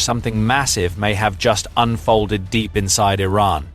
something massive may have just unfolded deep inside Iran.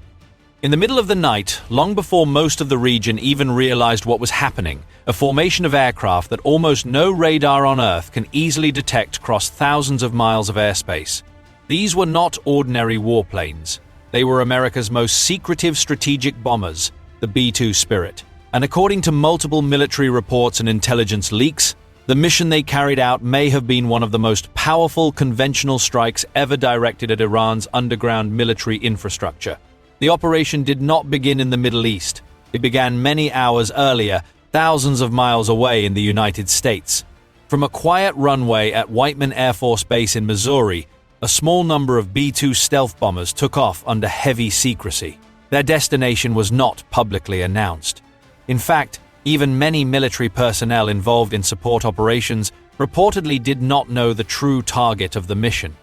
In the middle of the night, long before most of the region even realized what was happening, a formation of aircraft that almost no radar on Earth can easily detect crossed thousands of miles of airspace. These were not ordinary warplanes. They were America's most secretive strategic bombers, the B-2 Spirit. And according to multiple military reports and intelligence leaks, the mission they carried out may have been one of the most powerful conventional strikes ever directed at Iran's underground military infrastructure. The operation did not begin in the Middle East. It began many hours earlier, thousands of miles away in the United States. From a quiet runway at Whiteman Air Force Base in Missouri, a small number of B-2 stealth bombers took off under heavy secrecy. Their destination was not publicly announced. In fact, even many military personnel involved in support operations reportedly did not know the true target of the mission.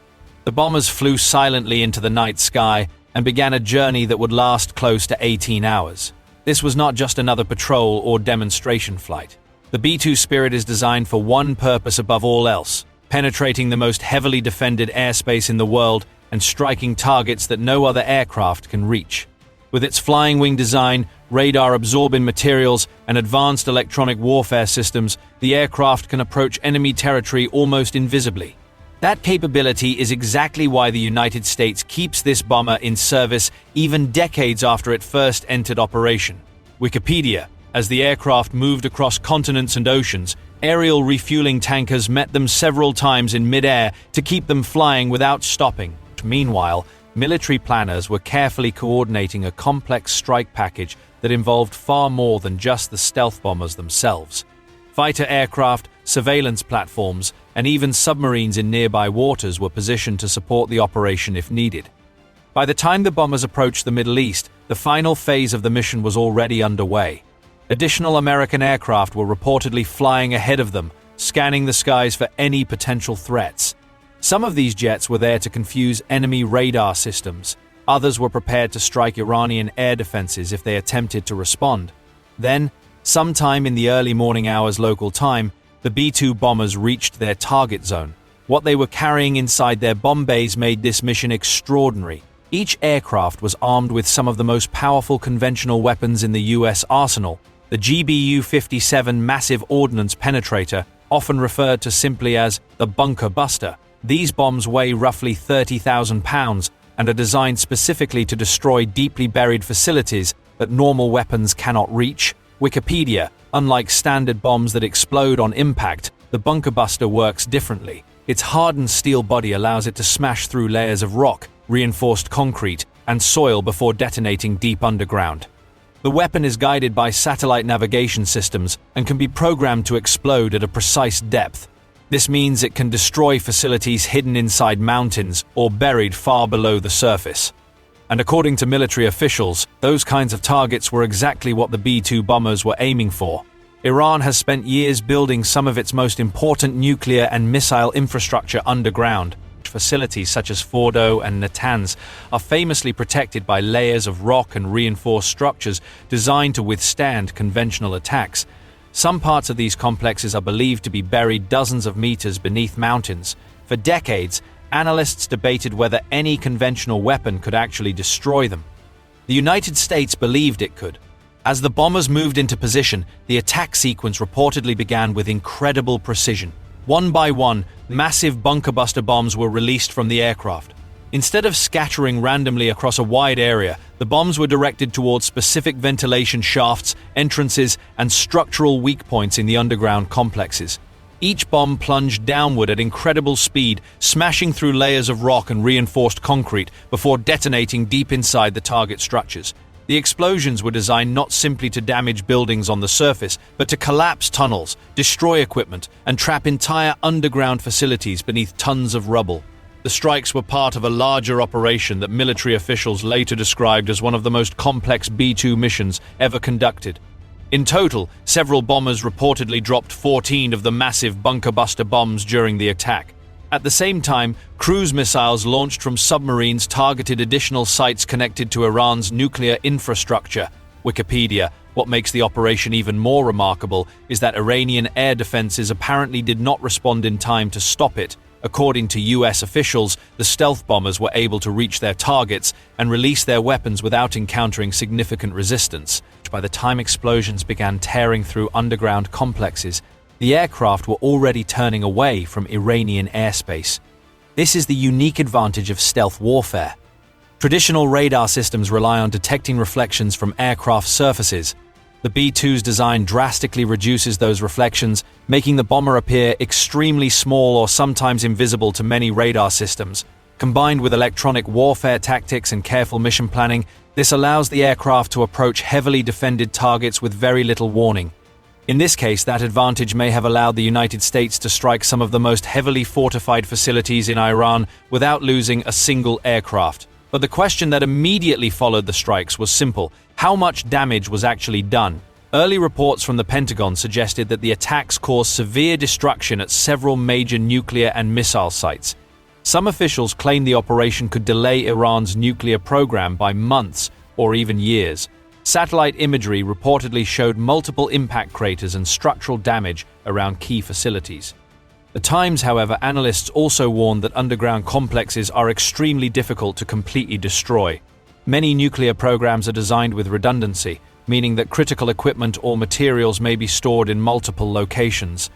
The bombers flew silently into the night sky and began a journey that would last close to 18 hours. This was not just another patrol or demonstration flight. The B-2 Spirit is designed for one purpose above all else: penetrating the most heavily defended airspace in the world and striking targets that no other aircraft can reach. With its flying wing design, radar-absorbing materials, and advanced electronic warfare systems, the aircraft can approach enemy territory almost invisibly. That capability is exactly why the United States keeps this bomber in service even decades after it first entered operation. Wikipedia: as the aircraft moved across continents and oceans, aerial refueling tankers met them several times in mid-air to keep them flying without stopping. Meanwhile, military planners were carefully coordinating a complex strike package that involved far more than just the stealth bombers themselves. Fighter aircraft, surveillance platforms, and even submarines in nearby waters were positioned to support the operation if needed. By the time the bombers approached the Middle East, the final phase of the mission was already underway. Additional American aircraft were reportedly flying ahead of them, scanning the skies for any potential threats. Some of these jets were there to confuse enemy radar systems. Others were prepared to strike Iranian air defenses if they attempted to respond. Then, sometime in the early morning hours local time, the B-2 bombers reached their target zone. What they were carrying inside their bomb bays made this mission extraordinary. Each aircraft was armed with some of the most powerful conventional weapons in the U.S. arsenal. The GBU-57 massive ordnance penetrator, often referred to simply as the bunker buster. These bombs weigh roughly 30,000 pounds and are designed specifically to destroy deeply buried facilities that normal weapons cannot reach. Wikipedia: unlike standard bombs that explode on impact, the bunker buster works differently. Its hardened steel body allows it to smash through layers of rock, reinforced concrete, and soil before detonating deep underground. The weapon is guided by satellite navigation systems and can be programmed to explode at a precise depth. This means it can destroy facilities hidden inside mountains or buried far below the surface. And according to military officials, those kinds of targets were exactly what the B-2 bombers were aiming for. Iran has spent years building some of its most important nuclear and missile infrastructure underground. Facilities such as Fordo and Natanz are famously protected by layers of rock and reinforced structures designed to withstand conventional attacks. Some parts of these complexes are believed to be buried dozens of meters beneath mountains. For decades, analysts debated whether any conventional weapon could actually destroy them. The United States believed it could. As the bombers moved into position, the attack sequence reportedly began with incredible precision. One by one, massive bunker buster bombs were released from the aircraft. Instead of scattering randomly across a wide area, the bombs were directed towards specific ventilation shafts, entrances, and structural weak points in the underground complexes. Each bomb plunged downward at incredible speed, smashing through layers of rock and reinforced concrete before detonating deep inside the target structures. The explosions were designed not simply to damage buildings on the surface, but to collapse tunnels, destroy equipment, and trap entire underground facilities beneath tons of rubble. The strikes were part of a larger operation that military officials later described as one of the most complex B-2 missions ever conducted. In total, several bombers reportedly dropped 14 of the massive bunker buster bombs during the attack. At the same time, cruise missiles launched from submarines targeted additional sites connected to Iran's nuclear infrastructure. Wikipedia: what makes the operation even more remarkable is that Iranian air defenses apparently did not respond in time to stop it. According to U.S. officials, the stealth bombers were able to reach their targets and release their weapons without encountering significant resistance. By the time explosions began tearing through underground complexes, the aircraft were already turning away from Iranian airspace. This is the unique advantage of stealth warfare. Traditional radar systems rely on detecting reflections from aircraft surfaces. The B-2's design drastically reduces those reflections, making the bomber appear extremely small or sometimes invisible to many radar systems. Combined with electronic warfare tactics and careful mission planning, this allows the aircraft to approach heavily defended targets with very little warning. In this case, that advantage may have allowed the United States to strike some of the most heavily fortified facilities in Iran without losing a single aircraft. But the question that immediately followed the strikes was simple: how much damage was actually done? Early reports from the Pentagon suggested that the attacks caused severe destruction at several major nuclear and missile sites. Some officials claimed the operation could delay Iran's nuclear program by months or even years. Satellite imagery reportedly showed multiple impact craters and structural damage around key facilities. At times, however, analysts also warned that underground complexes are extremely difficult to completely destroy. Many nuclear programs are designed with redundancy, meaning that critical equipment or materials may be stored in multiple locations.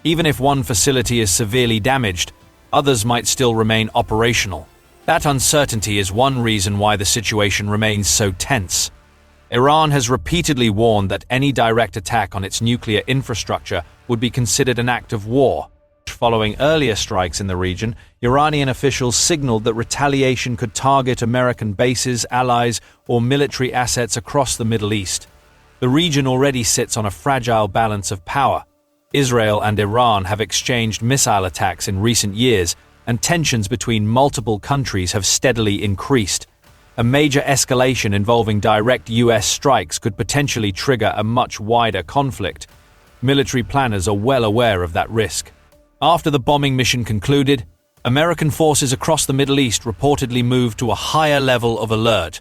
Even if one facility is severely damaged, others might still remain operational. That uncertainty is one reason why the situation remains so tense. Iran has repeatedly warned that any direct attack on its nuclear infrastructure would be considered an act of war. Following earlier strikes in the region, Iranian officials signaled that retaliation could target American bases, allies, or military assets across the Middle East. The region already sits on a fragile balance of power. Israel and Iran have exchanged missile attacks in recent years, and tensions between multiple countries have steadily increased. A major escalation involving direct U.S. strikes could potentially trigger a much wider conflict. Military planners are well aware of that risk. After the bombing mission concluded, American forces across the Middle East reportedly moved to a higher level of alert.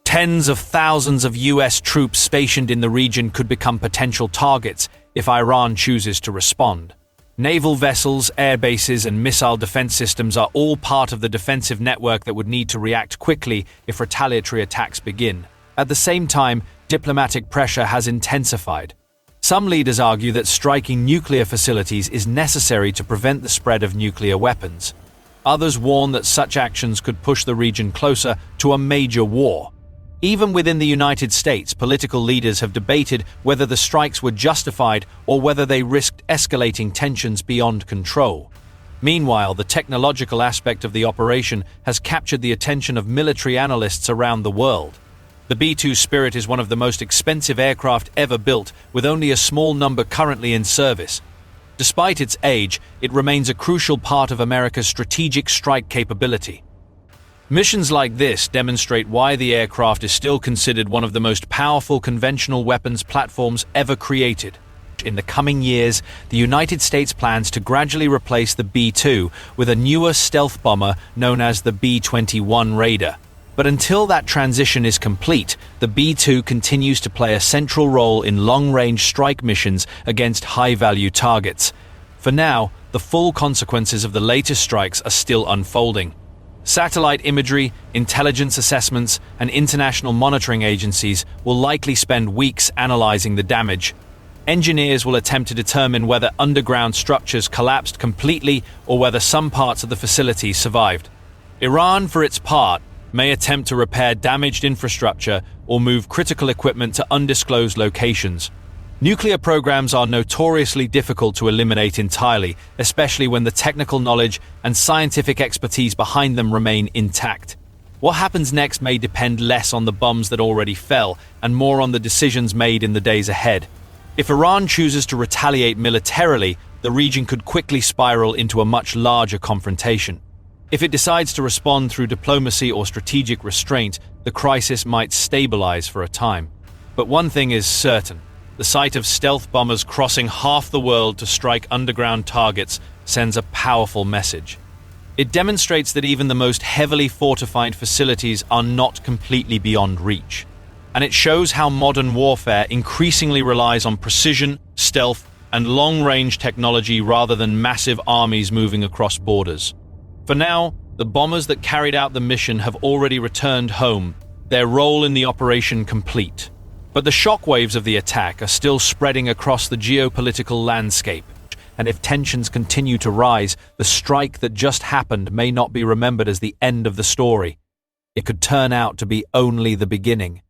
Tens of thousands of U.S. troops stationed in the region could become potential targets if Iran chooses to respond. Naval vessels, air bases, and missile defense systems are all part of the defensive network that would need to react quickly if retaliatory attacks begin. At the same time, diplomatic pressure has intensified. Some leaders argue that striking nuclear facilities is necessary to prevent the spread of nuclear weapons. Others warn that such actions could push the region closer to a major war. Even within the United States, political leaders have debated whether the strikes were justified or whether they risked escalating tensions beyond control. Meanwhile, the technological aspect of the operation has captured the attention of military analysts around the world. The B-2 Spirit is one of the most expensive aircraft ever built, with only a small number currently in service. Despite its age, it remains a crucial part of America's strategic strike capability. Missions like this demonstrate why the aircraft is still considered one of the most powerful conventional weapons platforms ever created. In the coming years, the United States plans to gradually replace the B-2 with a newer stealth bomber known as the B-21 Raider. But until that transition is complete, the B-2 continues to play a central role in long-range strike missions against high-value targets. For now, the full consequences of the latest strikes are still unfolding. Satellite imagery, intelligence assessments, and international monitoring agencies will likely spend weeks analyzing the damage. Engineers will attempt to determine whether underground structures collapsed completely or whether some parts of the facility survived. Iran, for its part, may attempt to repair damaged infrastructure or move critical equipment to undisclosed locations. Nuclear programs are notoriously difficult to eliminate entirely, especially when the technical knowledge and scientific expertise behind them remain intact. What happens next may depend less on the bombs that already fell and more on the decisions made in the days ahead. If Iran chooses to retaliate militarily, the region could quickly spiral into a much larger confrontation. If it decides to respond through diplomacy or strategic restraint, the crisis might stabilize for a time. But one thing is certain. The sight of stealth bombers crossing half the world to strike underground targets sends a powerful message. It demonstrates that even the most heavily fortified facilities are not completely beyond reach. And it shows how modern warfare increasingly relies on precision, stealth, and long-range technology rather than massive armies moving across borders. For now, the bombers that carried out the mission have already returned home, their role in the operation complete. But the shockwaves of the attack are still spreading across the geopolitical landscape, and if tensions continue to rise, the strike that just happened may not be remembered as the end of the story. It could turn out to be only the beginning.